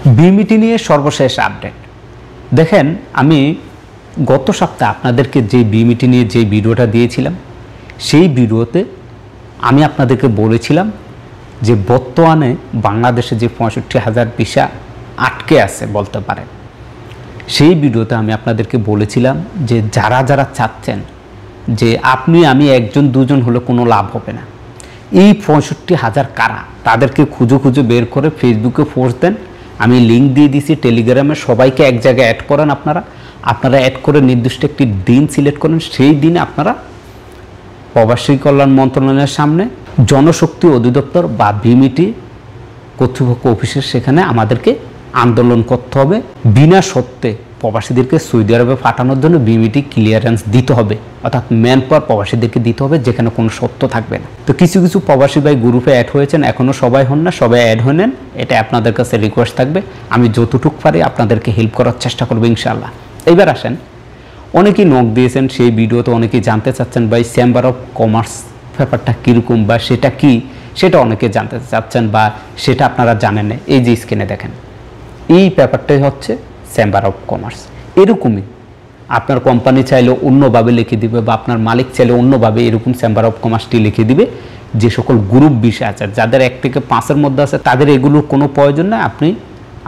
বিমিটি নিয়ে সর্বশেষ আপডেট দেখেন। আমি গত সপ্তাহে আপনাদেরকে যে বিমিটি নিয়ে যে ভিডিওটা দিয়েছিলাম, সেই ভিডিওতে আমি আপনাদেরকে বলেছিলাম যে বর্তমানে বাংলাদেশে যে 65,000 ভিসা আটকে আছে বলতে পারেন, সেই ভিডিওতে আমি আপনাদেরকে বলেছিলাম যে যারা যারা চাচ্ছেন যে আমি একজন দুজন হলে কোনো লাভ হবে না, এই 65,000 কারা তাদেরকে খুঁজে বের করে ফেসবুকে পোস্ট দেন। আমি লিঙ্ক দিয়ে দিয়েছি টেলিগ্রামে, সবাইকে এক জায়গায় অ্যাড করেন। আপনারা অ্যাড করে নির্দিষ্ট একটি দিন সিলেক্ট করেন, সেই দিনে আপনারা প্রবাসী কল্যাণ মন্ত্রণালয়ের সামনে জনশক্তি অধিদপ্তর বা বিমিটি কর্তৃপক্ষ অফিসের সেখানে আমাদেরকে আন্দোলন করতে হবে। বিনা শর্তে প্রবাসীদেরকে সৌদি আরবে পাঠানোর জন্য বিমিটি ক্লিয়ারেন্স দিতে হবে, অর্থাৎ ম্যান পাওয়ার প্রবাসীদেরকে দিতে হবে, যেখানে কোনো শর্ত থাকবে না। তো কিছু প্রবাসী ভাই গ্রুপে অ্যাড হয়েছেন, এখনও সবাই হন না, সবাই অ্যাড হয়ে নেন। এটা আপনাদের কাছে রিকোয়েস্ট থাকবে, আমি যতটুকু পারি আপনাদেরকে হেল্প করার চেষ্টা করবো ইনশাআল্লাহ। এইবার আসেন, অনেকেই নক দিয়েছেন সেই ভিডিওতে, অনেকেই জানতে চাচ্ছেন ভাই চেম্বার অফ কমার্স ব্যাপারটা কীরকম বা সেটা কি, সেটা অনেকে জানতে চাচ্ছেন বা সেটা আপনারা জানেন না। এই যে স্ক্রিনে দেখেন, এই ব্যাপারটাই হচ্ছে চেম্বার অফ কমার্স। এরকমই আপনার কোম্পানি চাইলে অন্যভাবে লিখে দিবে বা আপনার মালিক চাইলে অন্যভাবে এরকম চেম্বার অফ কমার্সটি লিখে দিবে। যে সকল গ্রুপ বিষয় আছে, যাদের 1 থেকে 5-এর মধ্যে আছে, তাদের এগুলোর কোনো প্রয়োজন নেই। আপনি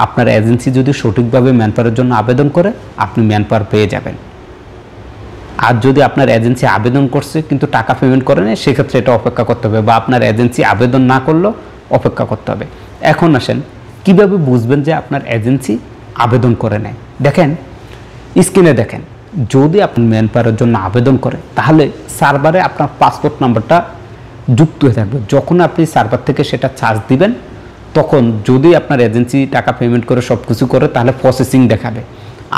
আপনার এজেন্সি যদি সঠিকভাবে ম্যানপাওয়ারের জন্য আবেদন করে, আপনি ম্যানপাওয়ার পেয়ে যাবেন। আর যদি আপনার এজেন্সি আবেদন করছে কিন্তু টাকা পেমেন্ট করে নেয়, সেক্ষেত্রে এটা অপেক্ষা করতে হবে, বা আপনার এজেন্সি আবেদন না করলেও অপেক্ষা করতে হবে। এখন আসেন, কিভাবে বুঝবেন যে আপনার এজেন্সি আবেদন করে নেয়? দেখেন স্ক্রিনে দেখেন, যদি আপনি ম্যানপাওয়ারের জন্য আবেদন করে, তাহলে সার্ভারে আপনার পাসপোর্ট নাম্বারটা যুক্ত হয়ে থাকবে। যখন আপনি সার্ভার থেকে সেটা চার্জ দিবেন, তখন যদি আপনার এজেন্সি টাকা পেমেন্ট করে সব কিছু করে, তাহলে প্রসেসিং দেখাবে।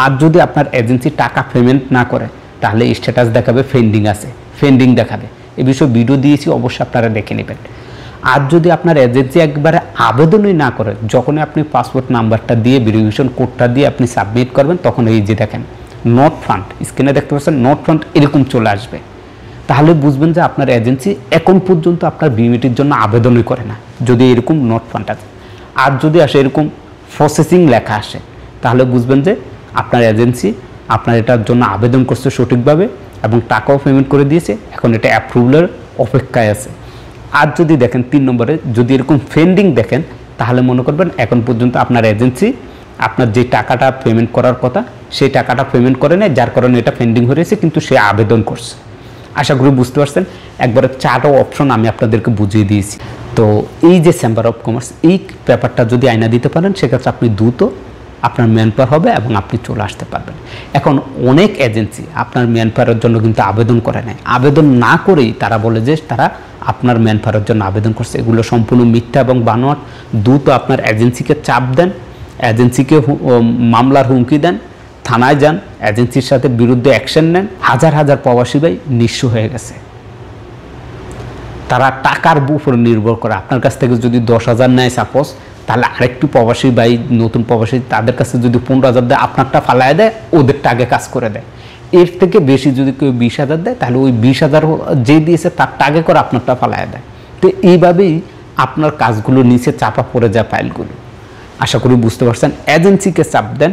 আর যদি আপনার এজেন্সি টাকা পেমেন্ট না করে, তাহলে স্ট্যাটাস দেখাবে পেন্ডিং আছে, পেন্ডিং দেখাবে। এই বিষয়ে ভিডিও দিয়েছি, অবশ্যই আপনারা দেখে নেবেন। আর যদি আপনার এজেন্সি একবারে আবেদনই না করে, যখনই আপনি পাসপোর্ট নাম্বারটা দিয়ে ভেরিফিকেশন কোডটা দিয়ে আপনি সাবমিট করবেন, তখন এই যে দেখেন নট ফান্ড, স্ক্রিনে দেখতে পাচ্ছেন নট ফান্ড এরকম চলে আসবে। তাহলে বুঝবেন যে আপনার এজেন্সি এখন পর্যন্ত আপনার বিমিটির জন্য আবেদনই করে না, যদি এরকম নট ফান্ড আছে। আর যদি আসে এরকম প্রসেসিং লেখা আসে, তাহলে বুঝবেন যে আপনার এজেন্সি আপনার এটার জন্য আবেদন করছে সঠিকভাবে এবং টাকাও পেমেন্ট করে দিয়েছে, এখন এটা অ্যাপ্রুভালের অপেক্ষায় আছে। আর যদি দেখেন 3 নম্বরে যদি এরকম পেন্ডিং দেখেন, তাহলে মনে করবেন এখন পর্যন্ত আপনার এজেন্সি আপনার যে টাকাটা পেমেন্ট করার কথা, সেই টাকাটা পেমেন্ট করে নেয়, যার কারণে এটা পেন্ডিং হয়ে রয়েছে, কিন্তু সে আবেদন করছে। আশা করি বুঝতে পারছেন। একবারে 4টা অপশন আমি আপনাদেরকে বুঝিয়ে দিয়েছি। তো এই যে চেম্বার অফ কমার্স, এই ব্যাপারটা যদি আয়না দিতে পারেন, সেক্ষেত্রে আপনি দ্রুত আপনার ম্যানপাওয়ার হবে এবং আপনি চলে আসতে পারবেন। এখন অনেক এজেন্সি আপনার ম্যানপাওয়ারের জন্য কিন্তু আবেদন করে নেয়, আবেদন না করেই তারা বলে যে তারা আপনার ম্যানপাওয়ারের জন্য আবেদন করছে। এগুলো সম্পূর্ণ মিথ্যা এবং বানোয়াট। দ্রুত আপনার এজেন্সিকে চাপ দেন, এজেন্সিকে মামলার হুমকি দেন, থানায় যান, এজেন্সির সাথে বিরুদ্ধে অ্যাকশন নেন। হাজার হাজার প্রবাসী ভাই নিঃস্ব হয়ে গেছে। তারা টাকার উপর নির্ভর করে। আপনার কাছ থেকে যদি 10,000 নেয় সাপোজ, তাহলে আরেকটু প্রবাসী ভাই, নতুন প্রবাসী, তাদের কাছে যদি 15,000 দেয়, আপনারটা ফালায় দেয়, ওদেরটা আগে কাজ করে দেয়। এর থেকে বেশি যদি কেউ 20,000 দেয়, তাহলে ওই 20,000 যে দিয়েছে তারটা আগে করে আপনারটা ফালায় দেয়। তো এইভাবেই আপনার কাজগুলো নিচে চাপা পড়ে যায়, ফাইলগুলো। আশা করি বুঝতে পারছেন। এজেন্সিকে চাপ দেন,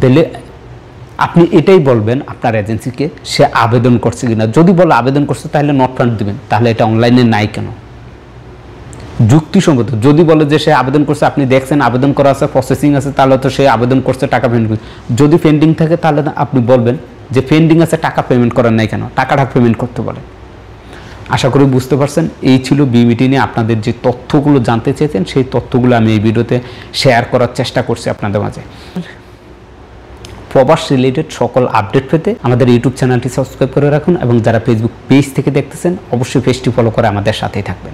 দিলে আপনি এটাই বলবেন আপনার এজেন্সিকে সে আবেদন করছে কিনা। যদি বলে আবেদন করছে, তাহলে নট ফান্ড দিবেন, তাহলে এটা অনলাইনে নাই কেন? যুক্তিসঙ্গত। যদি বলে যে সে আবেদন করছে, আপনি দেখছেন আবেদন করা আছে, প্রসেসিং আছে, তাহলে তো সে আবেদন করছে, টাকা পেমেন্ট করছে। যদি পেন্ডিং থাকে, তাহলে আপনি বলবেন যে পেন্ডিং আছে, টাকা পেমেন্ট করার নাই কেন, টাকাটা পেমেন্ট করতে বলে। আশা করি বুঝতে পারছেন। এই ছিল বিমিটি নিয়ে আপনাদের যে তথ্যগুলো জানতে চেয়েছেন, সেই তথ্যগুলো আমি এই ভিডিওতে শেয়ার করার চেষ্টা করছি আপনাদের মাঝে। প্রবাস রিলেটেড সকল আপডেট পেতে আমাদের ইউটিউব চ্যানেলটি সাবস্ক্রাইব করে রাখুন, এবং যারা ফেসবুক পেজ থেকে দেখতেছেন, অবশ্যই পেজটি ফলো করে আমাদের সাথেই থাকবেন।